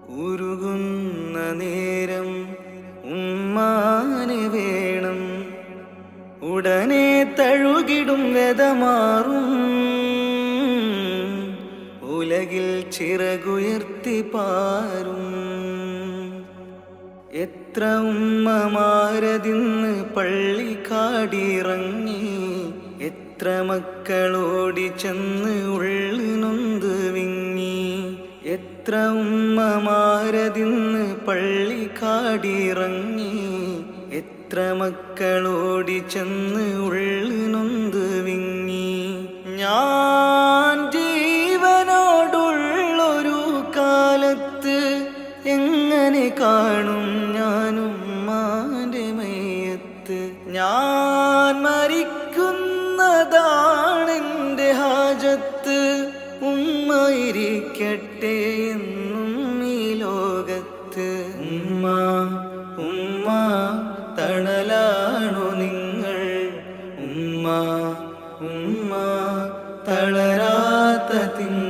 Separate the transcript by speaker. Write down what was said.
Speaker 1: ഉരുകുന്ന നേരം ഉമ്മാനെ വേണം, ഉടനെ തഴുകിടും വ്യതമാറും. ഉലകിൽ ചിറകുയർത്തി പാരും. എത്ര ഉമ്മമാരതിന്ന് പള്ളിക്കാടിറങ്ങി, എത്ര മക്കളോടി ചെന്ന് ഉള്ളു നൊന്ത് വിങ്ങി. എത്ര ഉമ്മമാരതിന്ന് പള്ളിക്കാടിറങ്ങി, എത്ര മക്കളോടി ചെന്ന് ഉള്ളു നൊന്ത് വിങ്ങി. ഞാൻ ജീവനോടുള്ളൊരു കാലത്ത് എങ്ങനെ കാണും ഞാനുമ്മാൻ്റെ മയ്യത്ത്? ഞാൻ മരിക്കുന്നതാണെൻ്റെ ഹാജത്ത്. ഉമ്മ ഇരിക്കട്ടെ എന്നും ഈ ലോകത്ത്. ഉമ്മ ഉമ്മ തണലാണു നിങ്ങൾ, ഉമ്മ ഉമ്മ തളരാത്ത തിങ്കൾ.